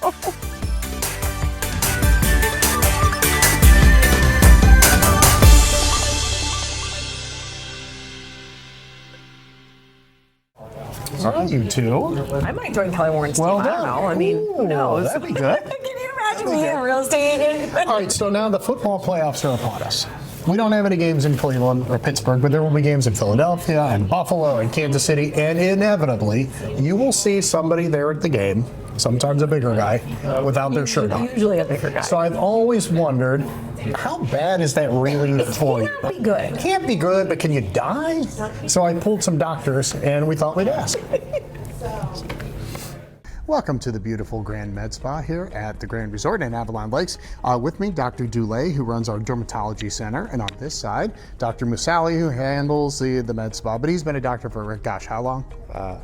You two. I might join Kelly Warren's team. Well I don't know. I mean, who knows? That'd be good. Can you imagine being a real estate agent? All right, so now the football playoffs are upon us. We don't have any games in Cleveland or Pittsburgh, but there will be games in Philadelphia and Buffalo and Kansas City, and inevitably, you will see somebody there at the game, sometimes a bigger guy, without their shirt on. Usually a bigger guy. So I've always wondered, how bad is that really for you? It can't be good. It can't be good, but can you die? So I pulled some doctors, and we thought we'd ask. Welcome to the beautiful Grand Med Spa here at the Grand Resort in Avalon Lakes. With me, Dr. Dulé, who runs our dermatology center, and on this side, Dr. Musali, who handles the med spa. But he's been a doctor for, gosh, how long?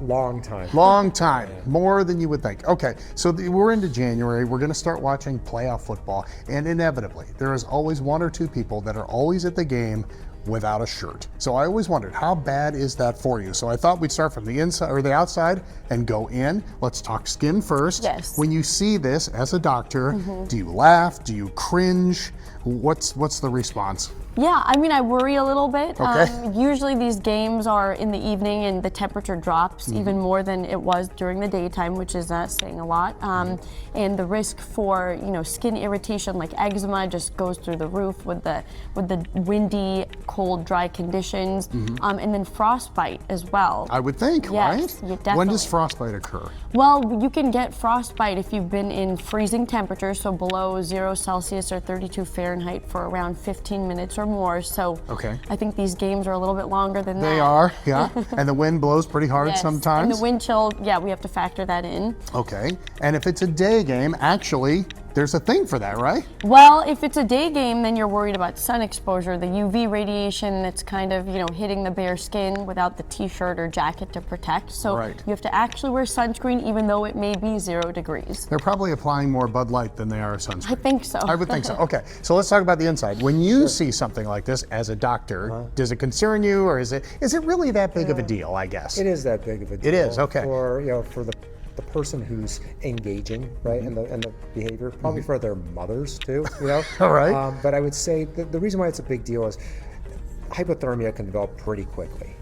Long time. Long time, more than you would think. Okay, so we're into January. We're going to start watching playoff football, and inevitably, there is always one or two people that are always at the game without a shirt. So I always wondered, how bad is that for you? So I thought we'd start from the inside or the outside and go in. Let's talk skin first. Yes. When you see this as a doctor, do you laugh? Do you cringe? What's the response? Yeah, I mean, I worry a little bit. Okay. Usually these games are in the evening and the temperature drops even more than it was during the daytime, which is saying a lot. And the risk for, skin irritation like eczema just goes through the roof with the windy, cold, dry conditions. And then frostbite as well. I would think, yes, right? Yeah, definitely. When does frostbite occur? Well, you can get frostbite if you've been in freezing temperatures, so below 0 Celsius or 32 Fahrenheit for around 15 minutes or more. So okay. I think these games are a little bit longer than that. They are, yeah. And the wind blows pretty hard yes. sometimes. And the wind chill, yeah, we have to factor that in. Okay. And if it's a day game, actually, there's a thing for that, right? Well, if it's a day game, then you're worried about sun exposure, the UV radiation that's kind of, hitting the bare skin without the t-shirt or jacket to protect. So right. you have to actually wear sunscreen even though it may be 0 degrees. They're probably applying more Bud Light than they are sunscreen. I think so. I would think so. Okay, so let's talk about the inside. When you see something like this as a doctor, does it concern you, or is it really that big of a deal, I guess? It is that big of a deal. It is, okay. For the person who's engaging, right, and the behavior, probably for their mothers too, All right. But I would say the reason why it's a big deal is hypothermia can develop pretty quickly.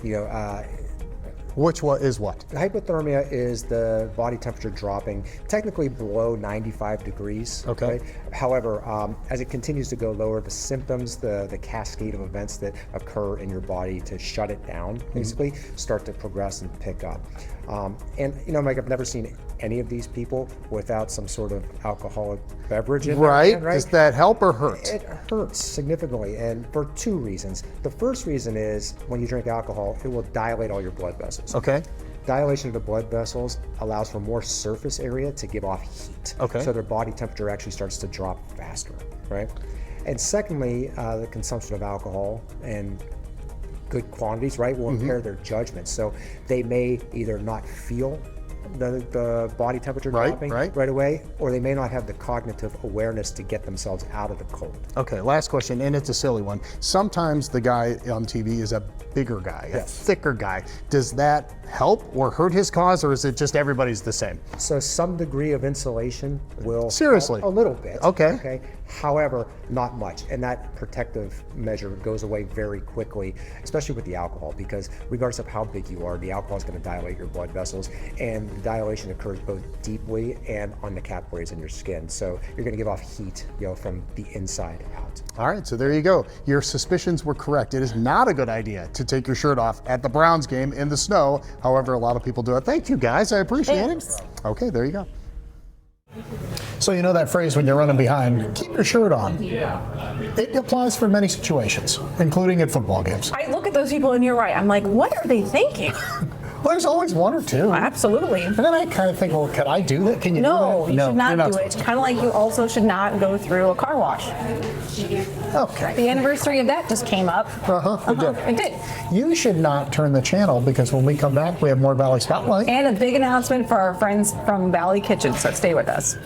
Which one is what? Hypothermia is the body temperature dropping technically below 95 degrees. Okay. Right? However, as it continues to go lower, the symptoms, the cascade of events that occur in your body to shut it down, basically, start to progress and pick up. Mike, I've never seen any of these people without some sort of alcoholic beverage in right. their hand, right? Does that help or hurt? It hurts significantly, and for two reasons. The first reason is when you drink alcohol, it will dilate all your blood vessels. Okay. Dilation of the blood vessels allows for more surface area to give off heat. Okay. So their body temperature actually starts to drop faster, right? And secondly, the consumption of alcohol and good quantities, right, will impair their judgment. So they may either not feel the body temperature dropping right away, or they may not have the cognitive awareness to get themselves out of the cold. Okay, last question, and it's a silly one. Sometimes the guy on TV is a bigger guy, a thicker guy. Does that help or hurt his cause, or is it just everybody's the same? So some degree of insulation will seriously help a little bit. Okay. However, not much, and that protective measure goes away very quickly, especially with the alcohol, because regardless of how big you are, the alcohol is going to dilate your blood vessels, and the dilation occurs both deeply and on the capillaries in your skin. So you're going to give off heat, from the inside out. All right, so there you go. Your suspicions were correct. It is not a good idea to take your shirt off at the Browns game in the snow. However, a lot of people do it. Thank you, guys. I appreciate it. Okay, there you go. So you know that phrase when you're running behind, keep your shirt on. It applies for many situations, including at football games. I look at those people and you're right. I'm like, what are they thinking? Well, there's always one or two. Absolutely. And then I kind of think, well, could I do that? Can you do that? You should not do it. It's kind of like you also should not go through a car wash. Okay. The anniversary of that just came up. It did. You should not turn the channel, because when we come back, we have more Valley Spotlight. And a big announcement for our friends from Valley Kitchen, so stay with us.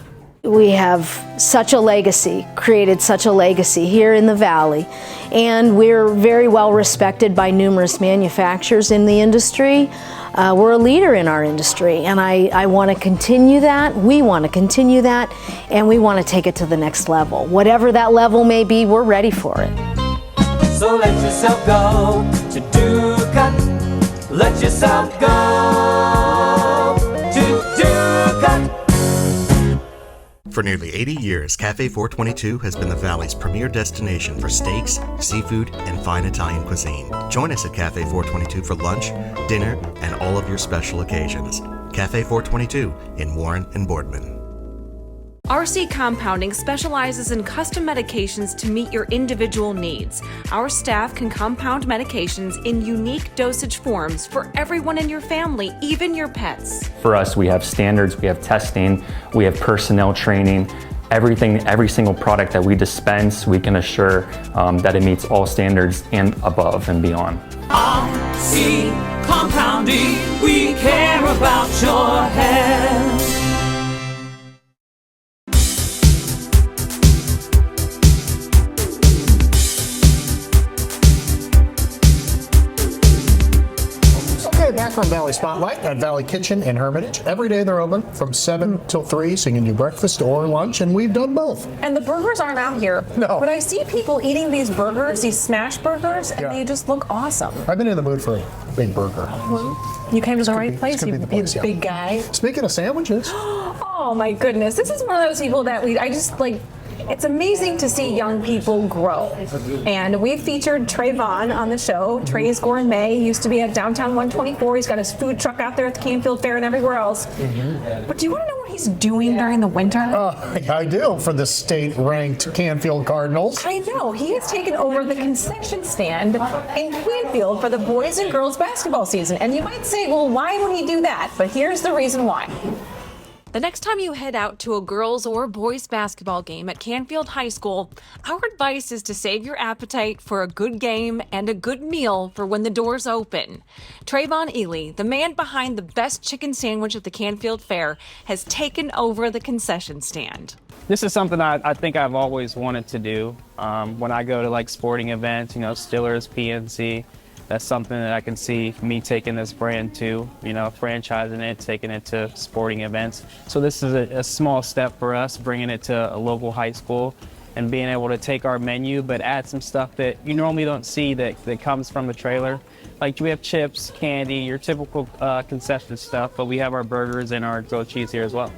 We have such a legacy, created such a legacy here in the Valley, and we're very well respected by numerous manufacturers in the industry. We're a leader in our industry, and I want to continue that. We want to continue that, and we want to take it to the next level. Whatever that level may be, we're ready for it. So let yourself go to Duca. Let yourself go to Duca. For nearly 80 years, Cafe 422 has been the Valley's premier destination for steaks, seafood, and fine Italian cuisine. Join us at Cafe 422 for lunch, dinner, and all of your special occasions. Cafe 422 in Warren and Boardman. RC Compounding specializes in custom medications to meet your individual needs. Our staff can compound medications in unique dosage forms for everyone in your family, even your pets. For us, we have standards, we have testing, we have personnel training. Everything, every single product that we dispense, we can assure that it meets all standards and above and beyond. RC Compounding, we care about your health. Back on Valley Spotlight at Valley Kitchen in Hermitage. Every day they're open from 7 till 3, so you can do breakfast or lunch, and we've done both. And the burgers aren't out here. No. But I see people eating these burgers, these smash burgers, and they just look awesome. I've been in the mood for a big burger. You came to the right place, you big guy. Speaking of sandwiches. Oh my goodness, this is one of those people that I just like. It's amazing to see young people grow. And we've featured Trayvon on the show. Trey's Gourmet used to be at Downtown 124. He's got his food truck out there at the Canfield Fair and everywhere else. But do you want to know what he's doing during the winter? I do, for the state-ranked Canfield Cardinals. I know. He has taken over the concession stand in Canfield for the boys and girls basketball season. And you might say, well, why would he do that? But here's the reason why. The next time you head out to a girls' or boys' basketball game at Canfield High School, our advice is to save your appetite for a good game and a good meal for when the doors open. Trayvon Ely, the man behind the best chicken sandwich at the Canfield Fair, has taken over the concession stand. This is something I think I've always wanted to do. When I go to like sporting events, Steelers, PNC, that's something that I can see me taking this brand to, franchising it, taking it to sporting events. So this is a small step for us, bringing it to a local high school and being able to take our menu, but add some stuff that you normally don't see that comes from the trailer. Like we have chips, candy, your typical concession stuff, but we have our burgers and our grilled cheese here as well.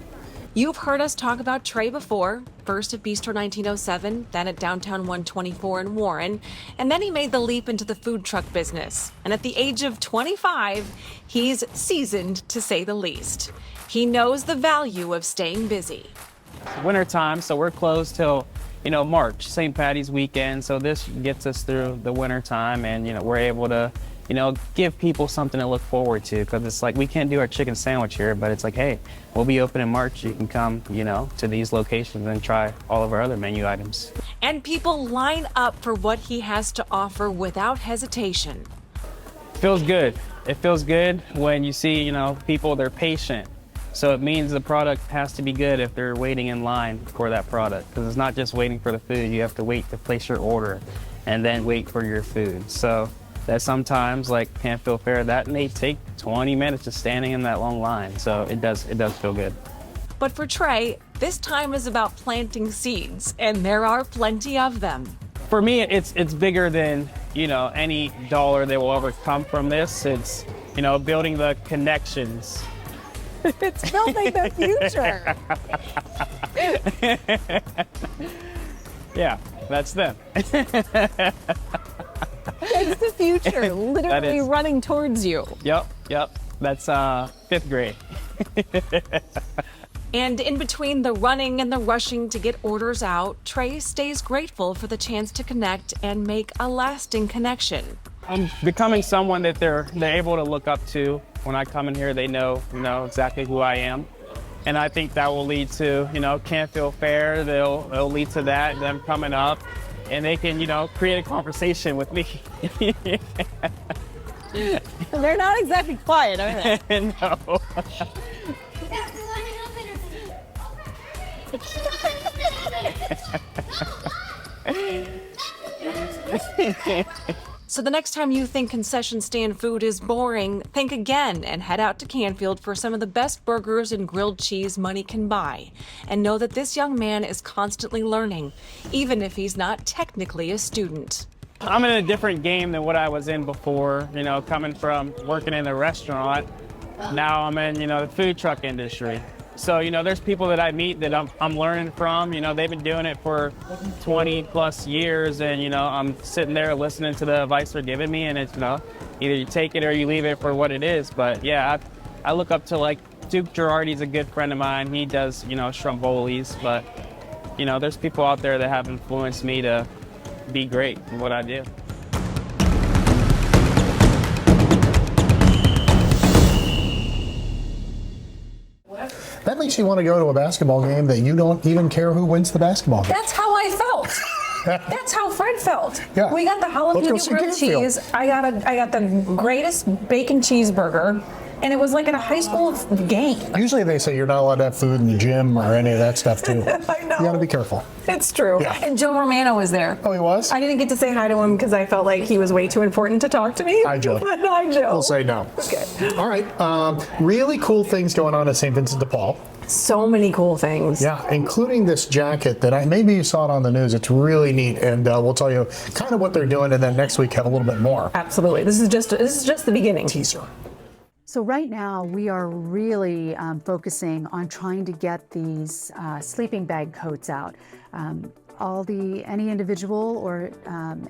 You've heard us talk about Trey before, first at Bistro 1907, then at Downtown 124 in Warren, and then he made the leap into the food truck business. And at the age of 25, he's seasoned, to say the least. He knows the value of staying busy. Wintertime, so we're closed till, March, St. Patty's weekend, so this gets us through the wintertime, and, we're able to give people something to look forward to, because it's like we can't do our chicken sandwich here, but it's like, hey, we'll be open in March. You can come, to these locations and try all of our other menu items. And people line up for what he has to offer without hesitation. Feels good. It feels good when you see, people, they're patient. So it means the product has to be good if they're waiting in line for that product, because it's not just waiting for the food. You have to wait to place your order and then wait for your food. So that sometimes, like Canfield Fair, that may take 20 minutes just standing in that long line. So it does feel good. But for Trey, this time is about planting seeds, and there are plenty of them. For me, it's bigger than, any dollar that will ever come from this. It's, building the connections. It's building the future. Yeah, that's them. It's the future, literally running towards you. Yep. That's 5th grade. And in between the running and the rushing to get orders out, Trey stays grateful for the chance to connect and make a lasting connection. I'm becoming someone that they're able to look up to. When I come in here, they know exactly who I am. And I think that will lead to, Canfield Fair. They'll lead to that, them coming up, and they can, create a conversation with me. They're not exactly quiet, are they? No. So the next time you think concession stand food is boring, think again and head out to Canfield for some of the best burgers and grilled cheese money can buy. And know that this young man is constantly learning, even if he's not technically a student. I'm in a different game than what I was in before, you know, coming from working in a restaurant. Now I'm in, the food truck industry. So, there's people that I meet that I'm learning from. They've been doing it for 20 plus years, and, I'm sitting there listening to the advice they're giving me, and it's, either you take it or you leave it for what it is. But yeah, I look up to Duke Girardi's a good friend of mine. He does, Strombolis, but, there's people out there that have influenced me to be great in what I do. That makes you want to go to a basketball game that you don't even care who wins the basketball game. That's how I felt. That's how Fred felt. Yeah. We got the jalapeno grilled cheese. I got the greatest bacon cheeseburger, and it was like at a high school game. Usually they say you're not allowed to have food in the gym or any of that stuff too. I know. You got to be careful. It's true. Yeah. And Joe Romano was there. Oh, he was? I didn't get to say hi to him because I felt like he was way too important to talk to me. Hi, Joe. Hi, Joe. We'll say no. Okay. All right. Really cool things going on at St. Vincent de Paul. So many cool things. Yeah, including this jacket that maybe you saw it on the news. It's really neat, and we'll tell you kind of what they're doing, and then next week have a little bit more. Absolutely. This is just the beginning. Teaser. So right now we are really focusing on trying to get these sleeping bag coats out. Any individual or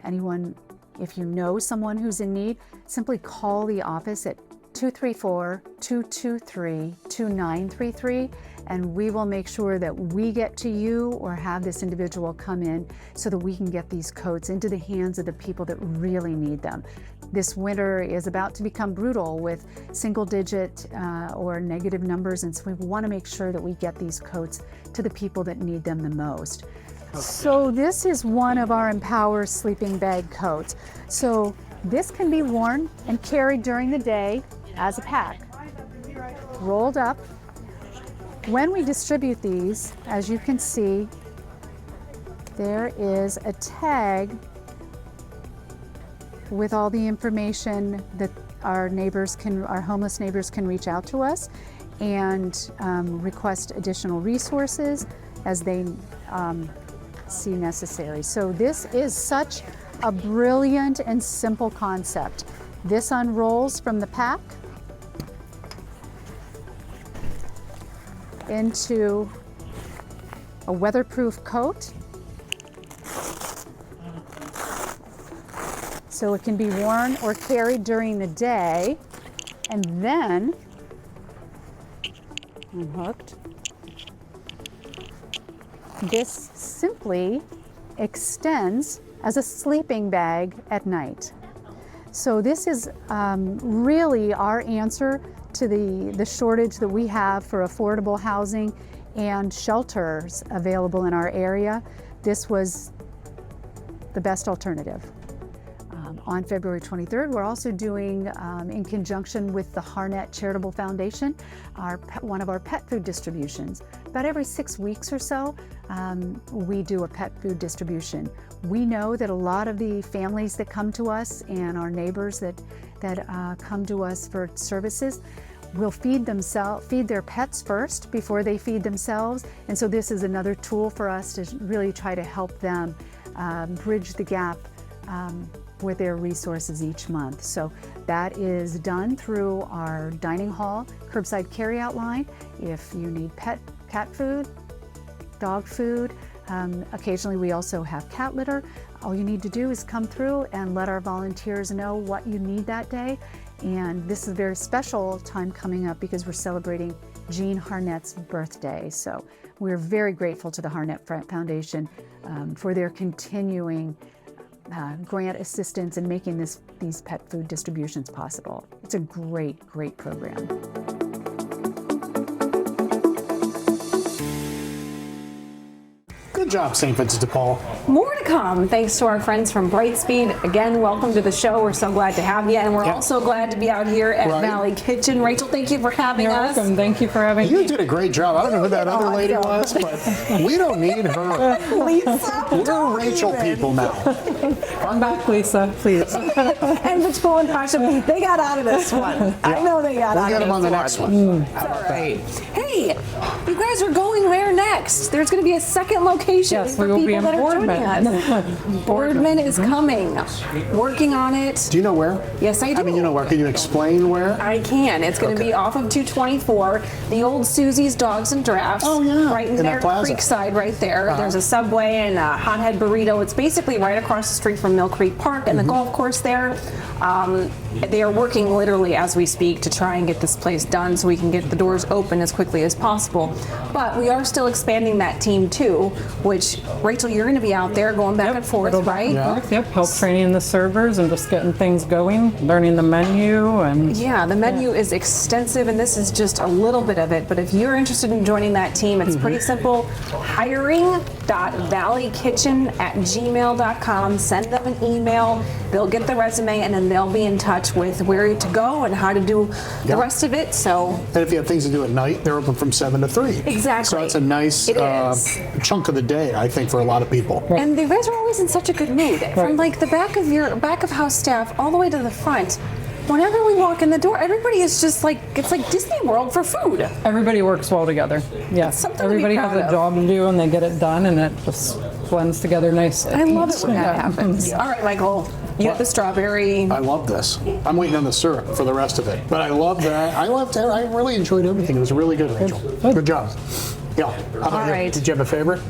anyone, if you know someone who's in need, simply call the office at 234-223-2933, and we will make sure that we get to you or have this individual come in so that we can get these coats into the hands of the people that really need them. This winter is about to become brutal with single-digit or negative numbers, and so we want to make sure that we get these coats to the people that need them the most. So this is one of our Empower sleeping bag coats. So this can be worn and carried during the day as a pack, rolled up. When we distribute these, as you can see, there is a tag with all the information that our homeless neighbors can reach out to us and request additional resources as they see necessary. So this is such a brilliant and simple concept. This unrolls from the pack into a weatherproof coat. So it can be worn or carried during the day, and then unhooked. This simply extends as a sleeping bag at night. So this is really our answer to the shortage that we have for affordable housing and shelters available in our area. This was the best alternative. On February 23rd, we're also doing, in conjunction with the Harnett Charitable Foundation, one of our pet food distributions. About every 6 weeks or so, we do a pet food distribution. We know that a lot of the families that come to us and our neighbors that come to us for services will feed their pets first before they feed themselves. And so this is another tool for us to really try to help them bridge the gap with their resources each month. So that is done through our dining hall curbside carryout line. If you need cat food, dog food, occasionally we also have cat litter. All you need to do is come through and let our volunteers know what you need that day. And this is a very special time coming up because we're celebrating Jean Harnett's birthday. So we're very grateful to the Harnett Foundation for their continuing grant assistance in making these pet food distributions possible. It's a great, great program. Good job, St. Vincent de Paul. More to come, thanks to our friends from Brightspeed. Again, welcome to the show. We're so glad to have you, and we're also glad to be out here at Valley Kitchen. Rachel, thank you for having us. Welcome. Thank you for having me. You did a great job. I don't know who that other lady was, but we don't need her. Lisa. We're Rachel people now. Come back, Lisa, please. And Mitchell and Pasha, they got out of this one. I know they got out of this one. We'll get them on the next one. All right. Hey, you guys are going where next? There's going to be a second location Yes, for we will people be in that are joining Boardman. us. Boardman is coming. Working on it. Do you know where? Yes, I do. I mean, you know where. Can you explain where? I can. It's going to be off of 224, the old Susie's Dogs and Drafts. Oh, yeah. Right in In there, that plaza. Creekside, right there. There's a Subway and a Hothead Burrito. It's basically right across the street from Mill Creek Park and the golf course there. They are working literally as we speak to try and get this place done so we can get the doors open as quickly as possible. But we are still expanding that team too, which, Rachel, you're going to be out there going back and forth, right? Yep, help training the servers and just getting things going, learning the menu. And yeah, the menu is extensive, and this is just a little bit of it. But if you're interested in joining that team, it's pretty simple. hiring.valleykitchen@gmail.com. Send them an email. They'll get the resume, and then they'll be in touch with where to go and how to do the rest of it. So, and if you have things to do at night, they're open from 7 to 3. Exactly. So it's a nice chunk of the day, I think, for a lot of people. and you guys are always in such a good mood. From like the back of house staff all the way to the front. Whenever we walk in the door, everybody is just like, it's like Disney World for food. Everybody works well together. Yes, everybody has a job to do and they get it done, and it just blends together nicely. I love it when that happens. All right, Michael, you have the strawberry. I love this. I'm waiting on the syrup for the rest of it. But I love that. I really enjoyed everything. It was really good, Rachel. Good job. Yeah. How about you? right. Did you have a favorite?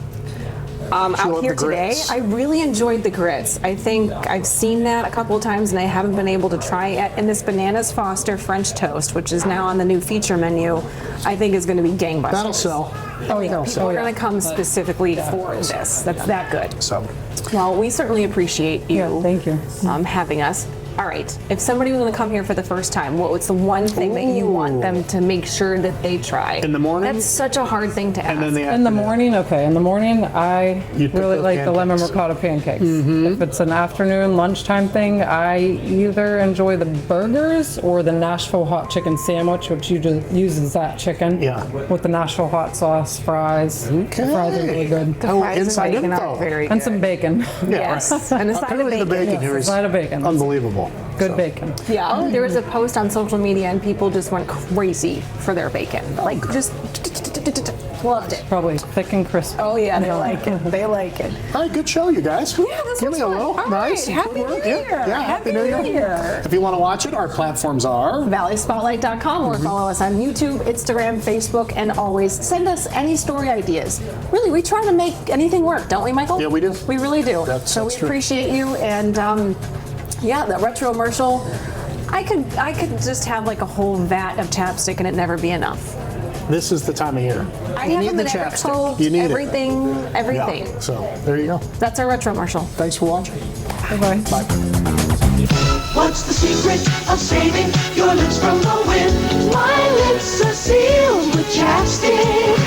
Out here today, I really enjoyed the grits. I think I've seen that a couple of times and I haven't been able to try it. And this Bananas Foster French toast, which is now on the new feature menu, I think is going to be gangbusters. That'll sell. People are going to come specifically for this. That's that good. So, well, we certainly appreciate you. Thank you. Having us. All right. If somebody was going to come here for the first time, what's the one thing that you want them to make sure that they try? In the morning? That's such a hard thing to ask. And then In the morning, okay. In the morning, I really like the lemon ricotta pancakes. If it's an afternoon, lunchtime thing, I either enjoy the burgers or the Nashville hot chicken sandwich, which uses that chicken with the Nashville hot sauce, fries. Okay. The fries are really good. The fries and bacon are very good. And some bacon. Yes. And a side of bacon. The bacon here is side of bacon. unbelievable. Good bacon. Yeah, there was a post on social media and people just went crazy for their bacon. Like, just loved it. Probably thick and crispy. Oh yeah, they like it. They like it. All right, good show, you guys. Yeah, this Give was me a fun. little. All Nice. right, Happy New Year. Yeah, Happy New Year. If you want to watch it, our platforms are ValleySpotlight.com or follow us on YouTube, Instagram, Facebook, and always send us any story ideas. Really, we try to make anything work, don't we, Michael? Yeah, we do. We really do. So we true. appreciate you, and yeah, the retro commercial. I could just have like a whole vat of chapstick and it never be enough. This is the time of year. I you have need them the in every chapstick. coat, You need everything. it. Yeah. So there you go. That's our retro commercial. Thanks for watching. Bye-bye. Bye. What's the secret of saving your lips from the wind? My lips are sealed with chapstick.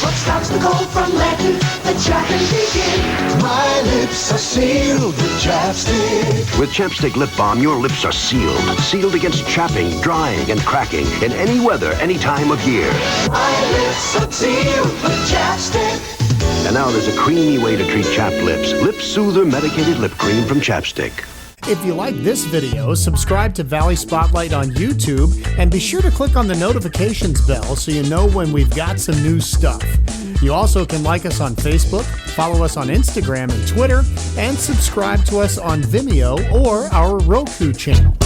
What stops the cold from letting the chapping begin? My lips are sealed with chapstick. With Chapstick Lip Balm, your lips are sealed. Sealed against chapping, drying, and cracking in any weather, any time of year. My lips are sealed with chapstick. And now there's a creamy way to treat chapped lips. Lip Soother Medicated Lip Cream from Chapstick. If you like this video, subscribe to Valley Spotlight on YouTube and be sure to click on the notifications bell so you know when we've got some new stuff. You also can like us on Facebook, follow us on Instagram and Twitter, and subscribe to us on Vimeo or our Roku channel.